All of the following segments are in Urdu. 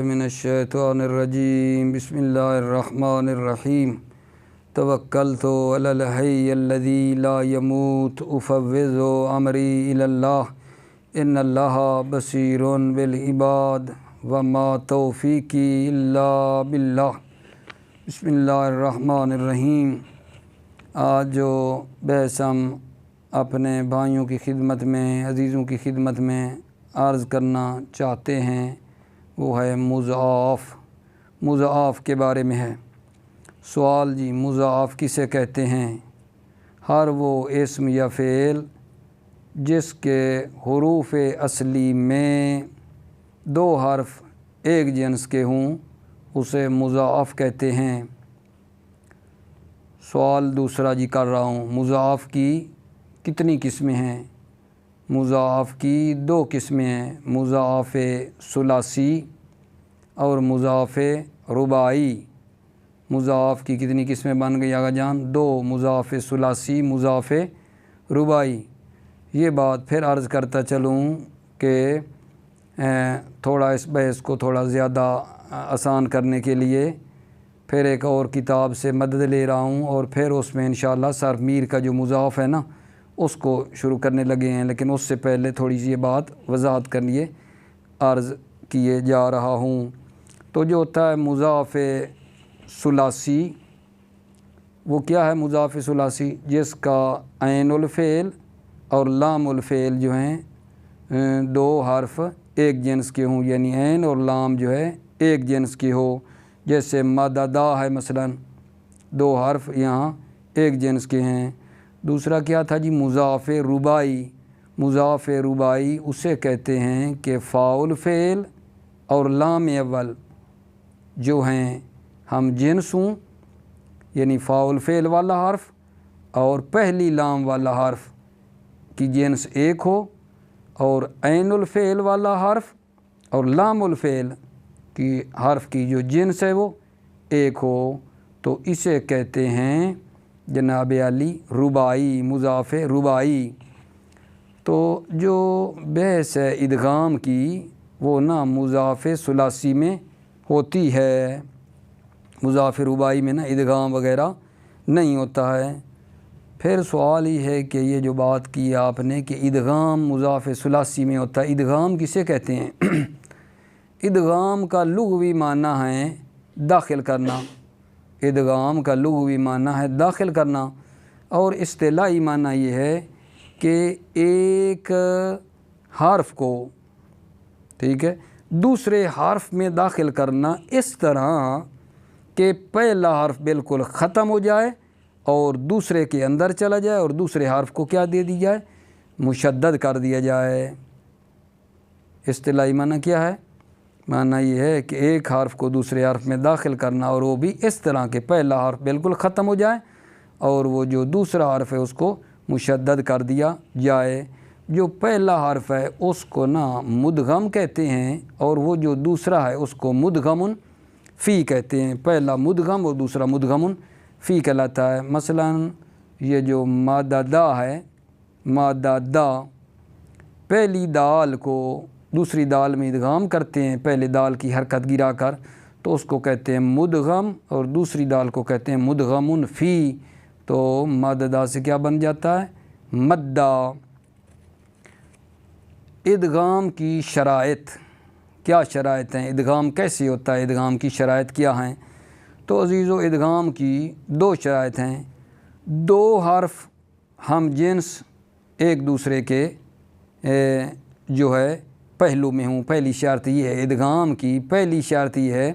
من الشیطان الرجیم بسم اللہ الرحمن الرحیم توکلت علی الحی الذی لا یموت افوض امری الی اللہ ان اللہ بصیر بالعباد وما توفیقی الا باللہ۔ بسم اللہ الرحمن الرحیم۔ آج جو بحث ہم اپنے بھائیوں کی خدمت میں، عزیزوں کی خدمت میں عرض کرنا چاہتے ہیں وہ ہے مضاعف کے بارے میں ہے۔ سوال جی، مضاعف کسے کہتے ہیں؟ ہر وہ اسم یا فعل جس کے حروف اصلی میں دو حرف ایک جنس کے ہوں اسے مضاعف کہتے ہیں۔ سوال دوسرا جی کر رہا ہوں، مضاعف کی کتنی قسمیں ہیں؟ مضاعف کی دو قسمیں ہیں، مضاعف ثلاثی اور مضاعف رباعی۔ مضاعف کی کتنی قسمیں بن گئی آقا جان؟ دو، مضاعف ثلاثی، مضاعف رباعی۔ یہ بات پھر عرض کرتا چلوں کہ تھوڑا اس بحث کو تھوڑا زیادہ آسان کرنے کے لیے پھر ایک اور کتاب سے مدد لے رہا ہوں اور پھر اس میں انشاءاللہ صرف میر کا جو مضاعف ہے نا اس کو شروع کرنے لگے ہیں، لیکن اس سے پہلے تھوڑی سی یہ بات وضاحت کر لیے عرض کیے جا رہا ہوں۔ تو جو ہوتا ہے مضاعف ثلاثی، وہ کیا ہے مضاعف ثلاثی؟ جس کا عین الفعل اور لام الفعل جو ہیں دو حرف ایک جنس کے ہوں، یعنی عین اور لام جو ہے ایک جنس کی ہو، جیسے مددا ہے مثلا، دو حرف یہاں ایک جنس کے ہیں۔ دوسرا کیا تھا جی؟ مضاعف رباعی۔ مضاعف رباعی اسے کہتے ہیں کہ فاء الفعل اور لام اول جو ہیں ہم جنس ہوں، یعنی فاء الفعل والا حرف اور پہلی لام والا حرف کی جنس ایک ہو، اور عین الفعل والا حرف اور لام الفعل کی حرف کی جو جنس ہے وہ ایک ہو، تو اسے کہتے ہیں جناب علی رباعی، مضاعف رباعی۔ تو جو بحث ہے ادغام کی وہ نا مضاعف ثلاثی میں ہوتی ہے، مضاعف رباعی میں نا ادغام وغیرہ نہیں ہوتا ہے۔ پھر سوال ہی ہے کہ یہ جو بات کی آپ نے کہ ادغام مضاعف ثلاثی میں ہوتا ہے، ادغام کسے کہتے ہیں؟ ادغام کا لغوی معنی ہے داخل کرنا، ادغام کا لغوی معنی ہے داخل کرنا، اور اصطلاحی معنی یہ ہے کہ ایک حرف کو، ٹھیک ہے، دوسرے حرف میں داخل کرنا اس طرح کہ پہلا حرف بالکل ختم ہو جائے اور دوسرے کے اندر چلا جائے اور دوسرے حرف کو کیا دے دی جائے؟ مشدد کر دیا جائے۔ اصطلاحی معنی کیا ہے؟ معنی یہ ہے کہ ایک حرف کو دوسرے حرف میں داخل کرنا اور وہ بھی اس طرح کہ پہلا حرف بالکل ختم ہو جائے اور وہ جو دوسرا حرف ہے اس کو مشدد کر دیا جائے۔ جو پہلا حرف ہے اس کو نا مدغم کہتے ہیں اور وہ جو دوسرا ہے اس کو مدغمن فی کہتے ہیں۔ پہلا مدغم اور دوسرا مدغمن فی کہلاتا ہے۔ مثلا یہ جو مددا ہے، مددا، پہلی دال کو دوسری دال میں ادغام کرتے ہیں پہلے دال کی حرکت گرا کر، تو اس کو کہتے ہیں مدغم، اور دوسری دال کو کہتے ہیں مدغمن فی، تو مددا سے کیا بن جاتا ہے؟ مدہ۔ ادغام کی شرائط، کیا شرائط ہیں؟ ادغام کیسے ہوتا ہے؟ ادغام کی شرائط کیا ہیں؟ تو عزیزو ادغام کی دو شرائط ہیں۔ دو حرف ہم جنس ایک دوسرے کے جو ہے پہلو میں ہوں۔ پہلی شرط یہ ہے ادغام کی، پہلی شرط یہ ہے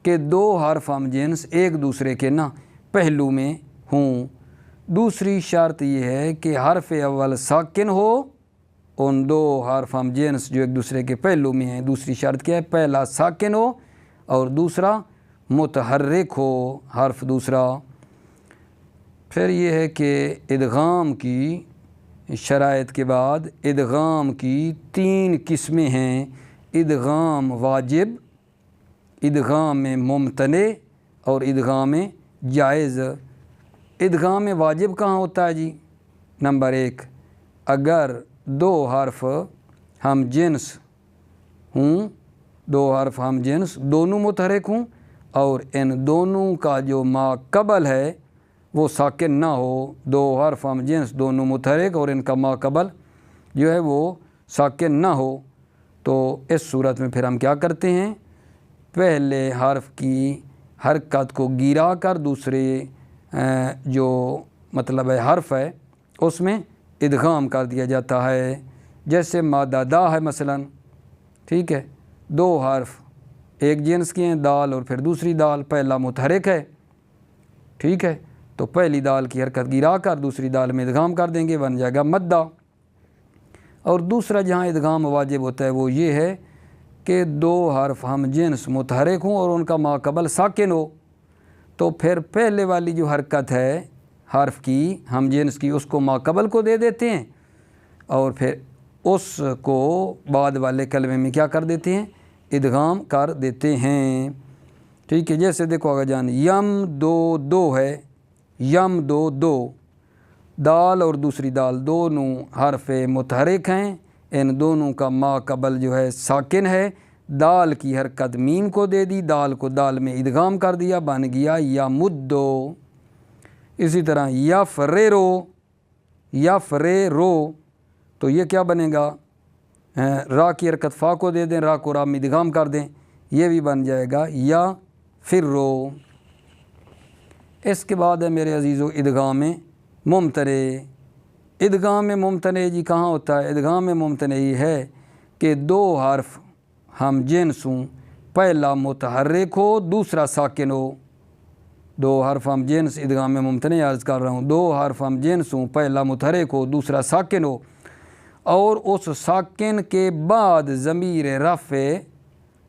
کہ دو حرف ہم جنس ایک دوسرے کے نا پہلو میں ہوں۔ دوسری شرط یہ ہے کہ حرف اول ساکن ہو ان دو حرف ہم جنس جو ایک دوسرے کے پہلو میں ہیں۔ دوسری شرط کیا ہے؟ پہلا ساکن ہو اور دوسرا متحرک ہو حرف دوسرا۔ پھر یہ ہے کہ ادغام کی شرائط کے بعد ادغام کی تین قسمیں ہیں: ادغام واجب، ادغام ممتنع اور ادغام جائز۔ ادغام واجب کہاں ہوتا ہے جی؟ نمبر ایک، اگر دو حرف ہم جنس ہوں دو حرف ہم جنس دونوں متحرک ہوں اور ان دونوں کا جو ما قبل ہے وہ ساکن نہ ہو، دو حرف ہم جنس دونوں متحرک اور ان کا ما قبل جو ہے وہ ساکن نہ ہو، تو اس صورت میں پھر ہم کیا کرتے ہیں، پہلے حرف کی حرکت کو گرا کر دوسرے جو مطلب ہے حرف ہے اس میں ادغام کر دیا جاتا ہے، جیسے مادہ دا ہے مثلا، ٹھیک ہے، دو حرف ایک جنس کے ہیں، دال اور پھر دوسری دال، پہلا متحرک ہے، ٹھیک ہے، تو پہلی دال کی حرکت گرا کر دوسری دال میں ادغام کر دیں گے، بن جائے گا مدہ۔ اور دوسرا جہاں ادغام واجب ہوتا ہے وہ یہ ہے کہ دو حرف ہم جنس متحرک ہوں اور ان کا ما قبل ساکن ہو، تو پھر پہلے والی جو حرکت ہے حرف کی ہم جنس کی اس کو ما قبل کو دے دیتے ہیں اور پھر اس کو بعد والے کلمے میں کیا کر دیتے ہیں، ادغام کر دیتے ہیں، ٹھیک ہے۔ جیسے دیکھو آگے جان، یم دو دو ہے، یم دو دو، دال اور دوسری دال دونوں حرف متحرک ہیں، ان دونوں کا ما قبل جو ہے ساکن ہے، دال کی حرکت میم کو دے دی، دال کو دال میں ادغام کر دیا، بن گیا یا مدو۔ اسی طرح یفریرو، یفریرو، تو یہ کیا بنے گا، را کی حرکت فا کو دے دیں، را کو را میں ادغام کر دیں، یہ بھی بن جائے گا یا فرو۔ اس کے بعد ہے میرے عزیزو ادغام ممتنع۔ ادغام ممتنع جی کہاں ہوتا ہے؟ ادغام ممتنع یہ ہے کہ دو حرف ہم جنس ہوں، پہلا متحرک ہو دوسرا ساکن ہو، دو حرف ہم جنس ادغام ممتنع عرض کر رہا ہوں، دو حرف ہم جنس ہوں، پہلا متحرک ہو دوسرا ساکن ہو، اور اس ساکن کے بعد ضمیر رفع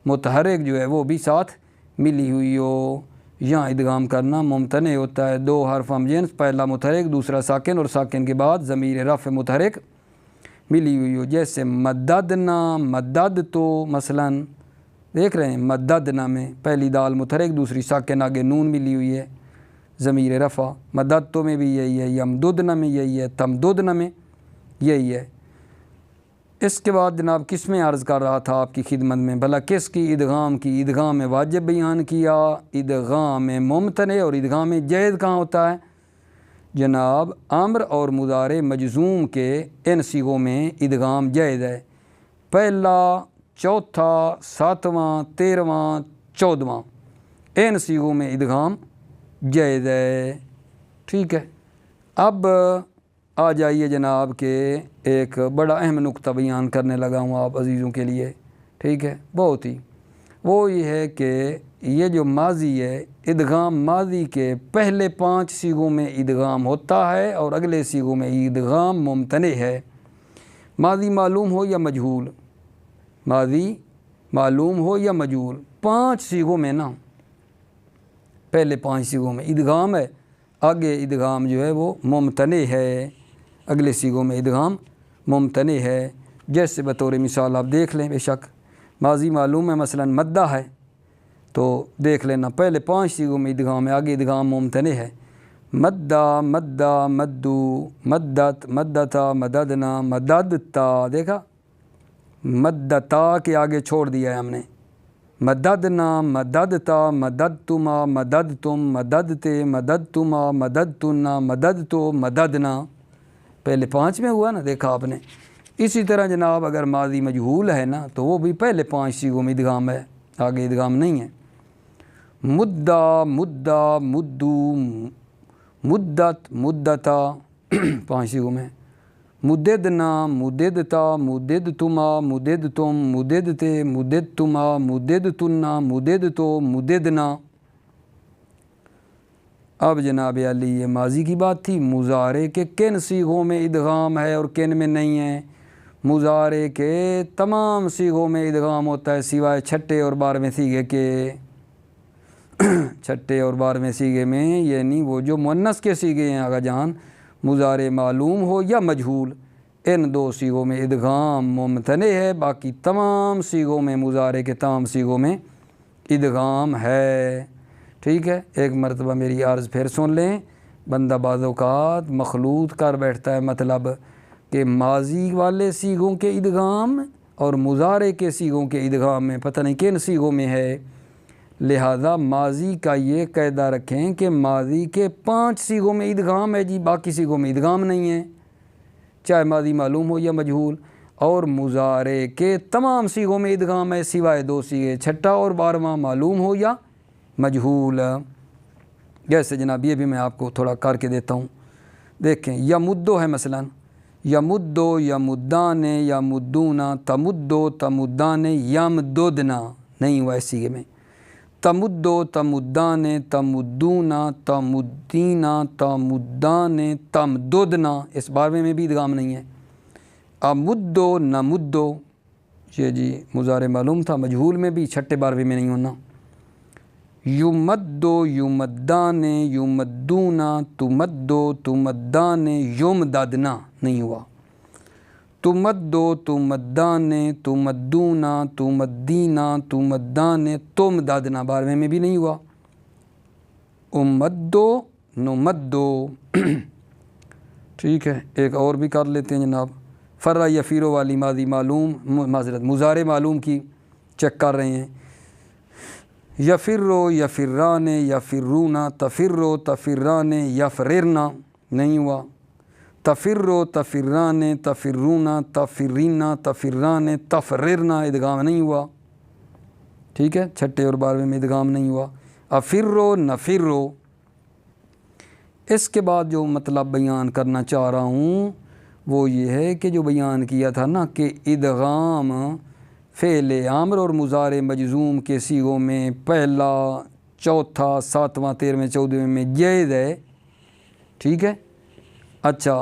متحرک جو ہے وہ بھی ساتھ ملی ہوئی ہو، یہاں ادغام کرنا ممتنع ہوتا ہے۔ دو حرف ہم جنس، پہلا متحرک دوسرا ساکن، اور ساکن کے بعد ضمیر رفع متحرک ملی ہوئی ہو، جیسے مددنا، مدد تو مثلا دیکھ رہے ہیں، مددنا میں پہلی دال متحرک دوسری ساکن، آگے نون ملی ہوئی ہے ضمیر رفع، مدد تو میں بھی یہی ہے، یمددنا میں یہی ہے، تمددنا میں یہی ہے۔ اس کے بعد جناب کس میں عرض کر رہا تھا آپ کی خدمت میں، بھلا کس کی ادغام کی، ادغام واجب بیان کیا، ادغام ممتنع، اور ادغام جائز کہاں ہوتا ہے جناب؟ امر اور مضارع مجزوم کے ان صیغوں میں ادغام جائز ہے، پہلا، چوتھا، ساتواں، تیرواں، چودواں، ان صیغوں میں ادغام جائز ہے، ٹھیک ہے۔ اب آ جائیے جناب کہ ایک بڑا اہم نقطہ بیان کرنے لگا ہوں آپ عزیزوں کے لیے، ٹھیک ہے، بہت ہی، وہ یہ ہے کہ یہ جو ماضی ہے، ادغام ماضی کے پہلے 5 صیغوں میں ادغام ہوتا ہے اور اگلے صیغوں میں ادغام ممتنع ہے، ماضی معلوم ہو یا مجہول، ماضی معلوم ہو یا مجہول، 5 صیغوں میں نا، پہلے 5 صیغوں میں ادغام ہے، آگے ادغام جو ہے وہ ممتنع ہے، اگلے صیغوں میں ادغام ممتنع ہے۔ جیسے بطور مثال آپ دیکھ لیں، بے شک ماضی معلوم ہے، مثلا مدہ ہے، تو دیکھ لینا پہلے 5 صیغوں میں ادغام ہے، آگے ادغام ممتنع ہے، مدہ، مدہ، مدو، مدت، مدتا، مددنا، مددتا، دیکھا مدتا کے آگے چھوڑ دیا ہے ہم نے، مددنا، مددتا، مددتما، مددتم، مددتے، مددتما، مددتنا، مددتو، مددنا، پہلے 5 میں ہوا نا، دیکھا آپ نے۔ اسی طرح جناب اگر ماضی مجہول ہے نا تو وہ بھی پہلے 5 صیغوں میں ادغام ہے، آگے ادغام نہیں ہے، مدہ، مدہ، مدو، مدت، مدتا، 5 صیغوں میں، مددنا، مددتا، مددتما، مددتم، مددتے، مددتما، مددتنا، مددتو، مددنا۔ اب جناب علی یہ ماضی کی بات تھی، مضارع کے کن صیغوں میں ادغام ہے اور کن میں نہیں ہے؟ مضارع کے تمام صیغوں میں ادغام ہوتا ہے سوائے چھٹے اور 12ویں صیغے کے، چھٹے اور 12ویں صیغے میں، یعنی وہ جو مؤنث کے صیغے ہیں آقا جان، مضارع معلوم ہو یا مجہول، ان 2 صیغوں میں ادغام ممتنع ہے، باقی تمام صیغوں میں، مضارع کے تمام صیغوں میں ادغام ہے، ٹھیک ہے۔ ایک مرتبہ میری عرض پھر سن لیں، بندہ بعض اوقات مخلوط کر بیٹھتا ہے، مطلب کہ ماضی والے صیغوں کے ادغام اور مضارع کے صیغوں کے ادغام میں پتہ نہیں کن صیغوں میں ہے، لہذا ماضی کا یہ قاعدہ رکھیں کہ ماضی کے 5 صیغوں میں ادغام ہے جی، باقی صیغوں میں ادغام نہیں ہے، چاہے ماضی معلوم ہو یا مجہول، اور مضارع کے تمام صیغوں میں ادغام ہے سوائے 2 صیغے، چھٹا اور 12واں معلوم ہو یا مجہول۔ جیسے جناب یہ بھی میں آپ کو تھوڑا کر کے دیتا ہوں، دیکھیں یمدو ہے مثلا، یمدو یمدان یمدونا، تمدو تمدان یمددنا، نہیں ہوا اس صیغے میں، تمدو تمدان تمدونا تمدینا تمدان تمددنا، اس 12ویں میں بھی ادغام نہیں ہے۔ امدو نمدو، یہ جی مضارع معلوم تھا، مجہول میں بھی، چھٹے 12ویں میں نہیں ہونا۔ یمدو یمدان یمدونا تمدو تمدان یمددنا، نہیں ہوا۔ تمدو تمدان تمدونا تمدینا تمدان تمددنا، 12ویں میں بھی نہیں ہوا۔ امدو نمدو، ٹھیک ہے، ایک اور بھی کر لیتے ہیں جناب، فرا یفیرو والی ماضی معلوم، معذرت مضارع معلوم کی چیک کر رہے ہیں۔ یفرو یفران یفرونا تفرو تفران یفررنا، نہیں ہوا۔ تفرو تفران تفرونا تفرینا تفران تفررنا، ادغام نہیں ہوا، ٹھیک ہے، چھٹے اور 12ویں میں ادغام نہیں ہوا۔ افرو نفرو، اس کے بعد جو مطلب بیان کرنا چاہ رہا ہوں وہ یہ ہے کہ جو بیان کیا تھا نا کہ ادغام فعل امر اور مضارع مجزوم کے صیغوں میں پہلا، چوتھا، 7واں، 13ویں، 14ویں میں جائز ہے، ٹھیک ہے۔ اچھا،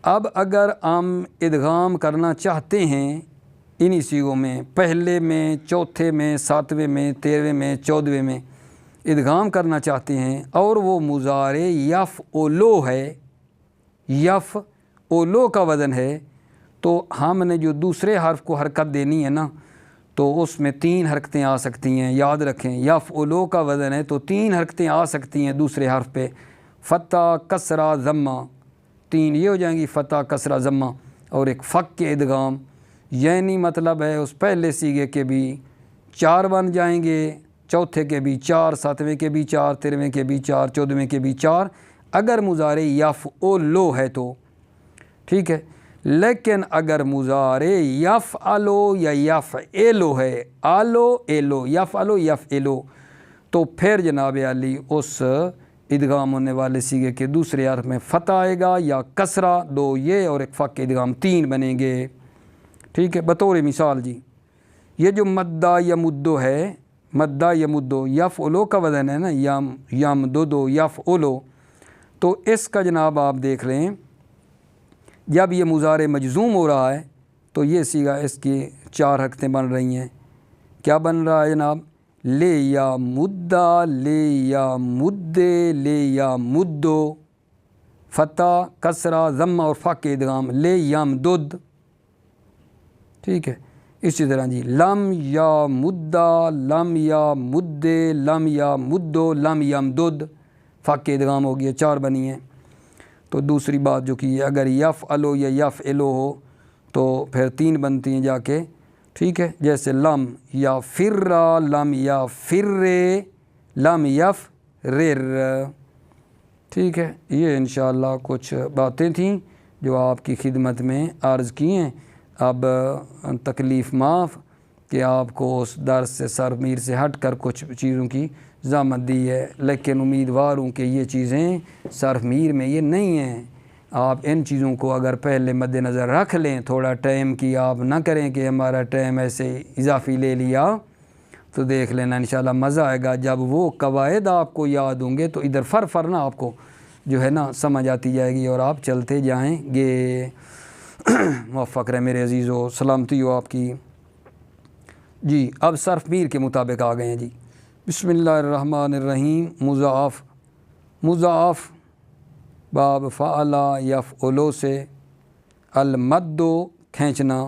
اب اگر ہم ادغام کرنا چاہتے ہیں انہی صیغوں میں، پہلے میں، چوتھے میں، 7ویں میں، 13ویں میں، 14ویں میں ادغام کرنا چاہتے ہیں، اور وہ مضارع یفعلو ہے، یفعلو کا وزن ہے، تو ہم نے جو دوسرے حرف کو حرکت دینی ہے نا، تو اس میں 3 حرکتیں آ سکتی ہیں، یاد رکھیں یفعلو کا وزن ہے تو 3 حرکتیں آ سکتی ہیں دوسرے حرف پہ، فتح کسرہ ضمہ، 3 یہ ہو جائیں گی، فتح کسرہ ضمہ، اور ایک فک کے ادغام، یعنی مطلب ہے اس پہلے صیغے کے بھی 4 بن جائیں گے، چوتھے کے بھی 4، 7ویں کے بھی 4، 13ویں کے بھی 4، 14ویں کے بھی 4، اگر مضارع یفعلو ہے تو، ٹھیک ہے۔ لیکن اگر مضارع یفعلو یا یفعلو ہے، آلو ایلو، یفعلو یفعلو، تو پھر جناب علی اس ادغام ہونے والے صیغے کے دوسرے حرف میں فتح آئے گا یا کسرہ، 2 یہ اور ایک فک ادغام، 3 بنیں گے، ٹھیک ہے۔ بطور مثال جی، یہ جو مدہ یمدو ہے، مدہ یمدو یفعلو کا وزن ہے نا، یمددو یفعلو، تو اس کا جناب آپ دیکھ لیں، جب یہ مضارع مجزوم ہو رہا ہے تو یہ صیغہ اس کی 4 حرکتیں بن رہی ہیں، کیا بن رہا ہے جناب؟ لے یا مدہ، لے یا مدے، لے یا مدو، فتح کسرہ ضمہ اور فک ادغام، لے یمدد، ٹھیک ہے۔ اسی طرح جی لم یا مدہ، لم یا مدے، لم یا مدو، لم یمدد، فک ادغام ہو گیا، 4 بنی ہیں۔ تو دوسری بات جو کی ہے، اگر یفعلو یا یفعلو ہو تو پھر 3 بنتی ہیں جا کے، ٹھیک ہے، جیسے لم یا فرا، لم یا فرے، لم یفرر، ٹھیک ہے۔ یہ انشاءاللہ کچھ باتیں تھیں جو آپ کی خدمت میں عرض کی ہیں۔ اب تکلیف معاف کہ آپ کو اس درس سے سر میر سے ہٹ کر کچھ چیزوں کی زحمت دی ہے، لیکن امیدوار ہوں کہ یہ چیزیں صرف میر میں یہ نہیں ہیں، آپ ان چیزوں کو اگر پہلے مد نظر رکھ لیں، تھوڑا ٹائم کی آپ نہ کریں کہ ہمارا ٹائم ایسے اضافی لے لیا، تو دیکھ لینا انشاءاللہ مزہ آئے گا۔ جب وہ قواعد آپ کو یاد ہوں گے تو ادھر فرنا آپ کو جو ہے نا سمجھ آتی جائے گی اور آپ چلتے جائیں گے۔ موفق رہے میرے عزیزو، سلامتی ہو آپ کی۔ جی اب صرف میر کے مطابق آ گئے ہیں جی۔ بسم اللہ الرحمن الرحیم۔ مضاعف، مضاعف باب فعلا یفعلو سے، المدو کھینچنا،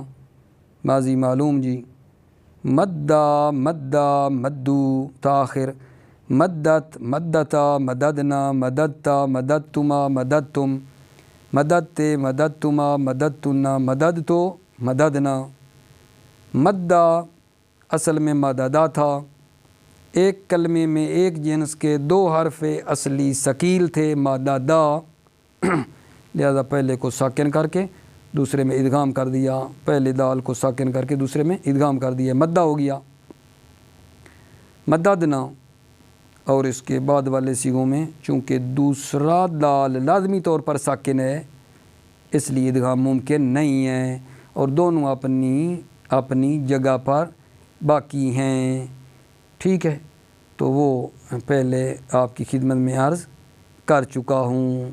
ماضی معلوم جی، مدہ مدہ مدو تاخر، مدت مدتا مددنا مددتا مددتما مددتم، مددتے مددتما مددتنا مددتو مددنا، مدہ اصل میں مددہ تھا، ایک کلمے میں ایک جنس کے 2 حرف اصلی ثقیل تھے مددہ، لہذا پہلے کو ساکن کر کے دوسرے میں ادغام کر دیا، پہلے دال کو ساکن کر کے دوسرے میں ادغام کر دیا، مدہ ہو گیا۔ مددنا، اور اس کے بعد والے صیغوں میں چونکہ دوسرا دال لازمی طور پر ساکن ہے اس لیے ادغام ممکن نہیں ہے، اور دونوں اپنی جگہ پر باقی ہیں، ٹھیک ہے، تو وہ پہلے آپ کی خدمت میں عرض کر چکا ہوں،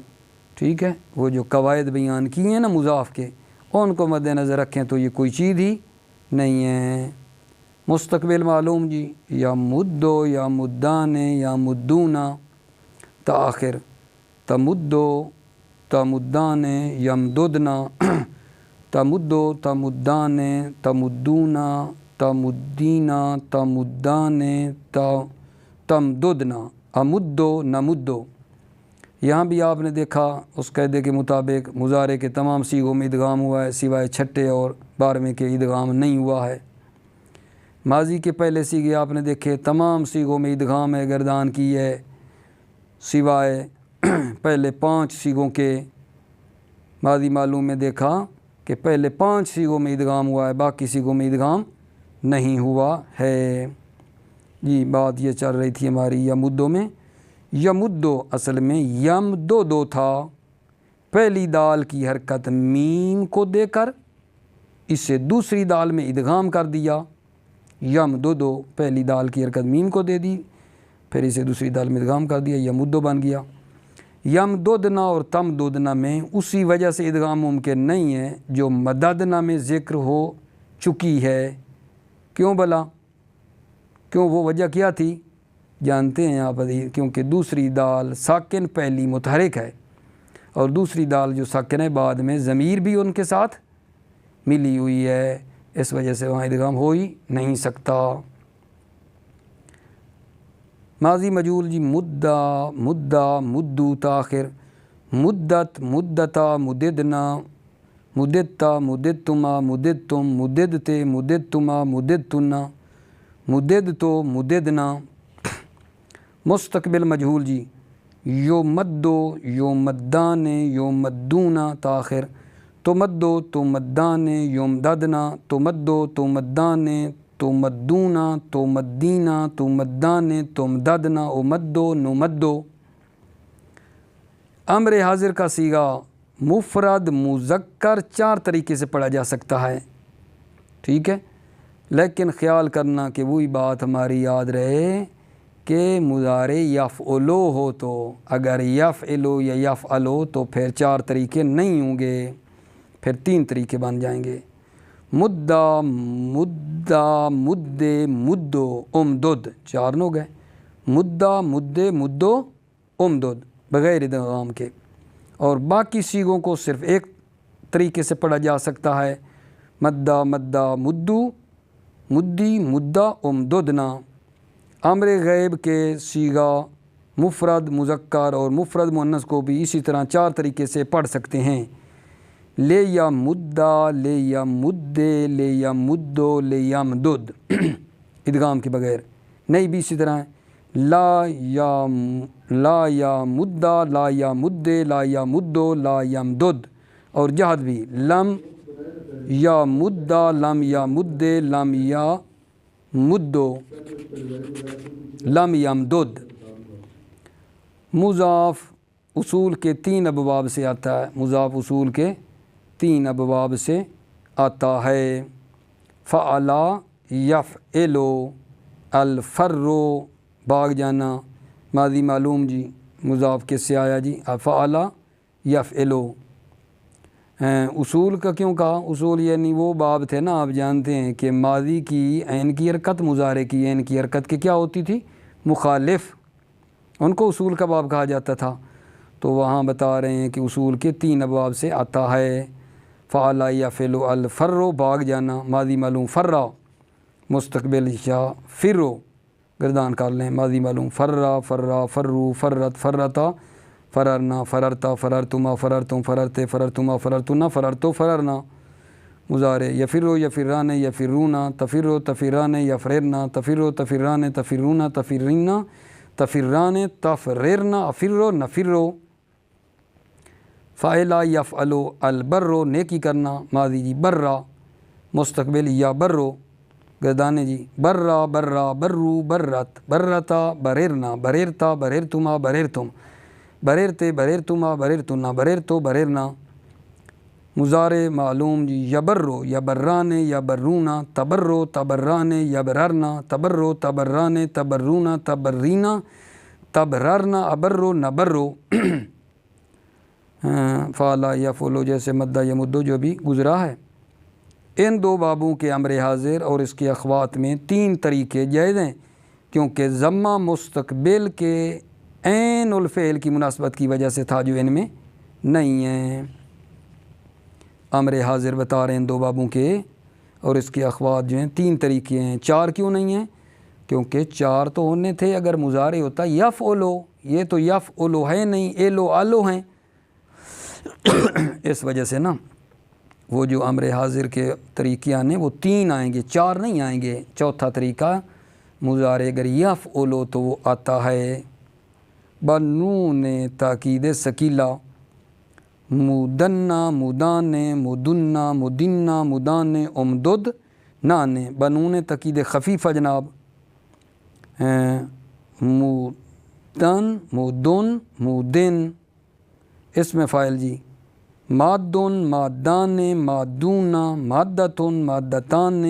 ٹھیک ہے۔ وہ جو قواعد بیان کی ہیں نا مضاف کے، ان کو مد نظر رکھیں تو یہ کوئی چیز ہی نہیں ہے۔ مستقبل معلوم جی، یا مدو یا مدان یا مدونا تاخر، تمدو تمدان یمددنا، تمدو تمدان تمدونا تمدینا تمدان تمددنا، امدو نمدو۔ یہاں بھی آپ نے دیکھا اس قاعدے کے مطابق مضارع کے تمام صیغوں میں ادغام ہوا ہے سوائے 6 اور 12ویں کے ادغام نہیں ہوا ہے۔ ماضی کے پہلے صیغے آپ نے دیکھے تمام صیغوں میں ادغام ہے گردان کی ہے سوائے پہلے 5 صیغوں کے۔ ماضی معلوم میں دیکھا کہ پہلے 5 صیغوں میں ادغام ہوا ہے، باقی صیغوں میں ادغام نہیں ہوا ہے جی۔ بات یہ چل رہی تھی ہماری یمدو میں، یمدو اصل میں یمدودو تھا، پہلی دال کی حرکت میم کو دے کر اسے دوسری دال میں ادغام کر دیا، یمدودو پہلی دال کی حرکت میم کو دے دی پھر اسے دوسری دال میں ادغام کر دیا، یمدو بن گیا۔ یمددنا اور تمددنا میں اسی وجہ سے ادغام ممکن نہیں ہے جو مددنا میں ذکر ہو چکی ہے۔ کیوں بلا؟ کیوں، وہ وجہ کیا تھی جانتے ہیں آپ؟ کیونکہ دوسری دال ساکن پہلی متحرک ہے، اور دوسری دال جو ساکن ہے بعد میں ضمیر بھی ان کے ساتھ ملی ہوئی ہے، اس وجہ سے وہاں ادغام ہو ہی نہیں سکتا۔ ماضی مجہول جی، مدہ مدہ مدو تاخر، مدت مدتا مددنا مددتا مددتما مددتم مددتے مددتما مددتنا مددتو مددنا۔ مستقبل مجہول جی، یو مدو یو مدان یو مدونا تاخر، تو مدو تو مدان یوم ددنا تو مدو تو مدان تو مدونا تو مدینہ تو مدان تم ددنا او مدو نو مدو۔ امر حاضر کا صیغہ مفرد مذکر 4 طریقے سے پڑھا جا سکتا ہے، ٹھیک ہے، لیکن خیال کرنا کہ وہی بات ہماری یاد رہے کہ مضارع یفعلو ہو تو اگر یفعلو یا یفعلو تو پھر 4 طریقے نہیں ہوں گے، پھر 3 طریقے بن جائیں گے۔ مدہ مدہ مدے مدو امدد، 4 ہو گئے، مدہ مدے مدو امدد بغیر ادغام کے، اور باقی صیغوں کو صرف ایک طریقے سے پڑھا جا سکتا ہے، مدہ مدہ مدو مدی مدہ امددنا۔ امر غیب کے صیغہ مفرد مذکر اور مفرد مؤنث کو بھی اسی طرح 4 طریقے سے پڑھ سکتے ہیں، لے یا مدہ لے یا مدے لے یا مدو لے یا مدد ادغام کے بغیر، نہیں بھی اسی طرح ہے، لا یا مدہ لا یا مدے لا یا مدو لا یا مدد، اور جہد بھی لم یا مدہ لم یا مدے لم یا مدو لم یمدد۔ مضاف اصول کے 3 ابواب سے آتا ہے، مضاف اصول کے 3 ابواب سے آتا ہے، فعلا یفعلو، الفرو بھاگ جانا، ماضی معلوم جی، مضاف کس سے آیا جی؟ فعلا یفعلو۔ اصول کا کیوں کہا؟ اصول یعنی وہ باب تھے نا، آپ جانتے ہیں کہ ماضی کی عین کی حرکت مضارع کی عین کی حرکت کے کیا ہوتی تھی؟ مخالف، ان کو اصول کا باب کہا جاتا تھا، تو وہاں بتا رہے ہیں کہ اصول کے 3 ابواب سے آتا ہے، فعلا یفعلو الفرو بھاگ جانا، ماضی معلوم فرا، مستقبل یا فرو گردان کر لیں، ماضی معلوم فرا فرا فرو فرت فرتا فررنا فررتا فررتما فررتم فررتے فررتما فررتنا فررتو فررنا، مضارع یفرو یفران یفرونا تفرو تفران یفررنا تفرو تفران تفرونا تفرنا تفران تفررنا افرو نفرو فاعلہ یفعلو البرو نیکی کرنا ماضی جی برا مستقبل یا برو گردانے جی برا برا برو برت برتا بررنا بررتا بررتما بررتم بررتے بررتما بررتنا بررتو بررنا مضارع معلوم جی یبرو یبران یبرونا تبرو تبران یبررنا تبرو تبران تبرونا تبرینا تبررنا ابرو نبرو فعلا یفعلو جیسے مدہ یمدو جو بھی گزرا ہے۔ ان دو بابوں کے امر حاضر اور اس کے اخوات میں 3 طریقے جائز ہیں کیونکہ ضمہ مستقبل کے عین الفعل کی مناسبت کی وجہ سے تھا جو ان میں نہیں ہیں۔ امر حاضر بتا رہے ہیں ان 2 بابوں کے اور اس کے اخوات جو ہیں 3 طریقے ہیں۔ 4 کیوں نہیں ہیں؟ کیونکہ 4 تو ہونے تھے اگر مضارع ہوتا یفعلو، یہ تو یفعلو ہے نہیں، ایلو آلو ہیں، اس وجہ سے نا وہ جو امر حاضر کے طریقے آنے وہ 3 آئیں گے، 4 نہیں آئیں گے۔ چوتھا طریقہ مضارع اگر یفعلو تو وہ آتا ہے بنون تاکید ثقیلہ مدنہ مدان مدنہ مدنہ مدان امدد نانے بنون تاکید خفیفہ جناب مدن مدن مدن اسم فاعل جی مادن مادان مادون مادتن مادتان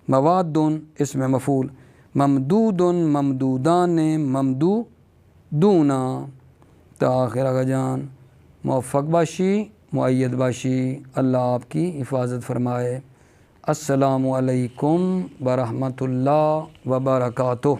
موادن اسم مفعول ممدود ممدودان ممدودون تا آخر کا جان موفق باشی مؤید باشی، اللہ آپ کی حفاظت فرمائے۔ السلام علیکم ورحمۃ اللہ وبرکاتہ۔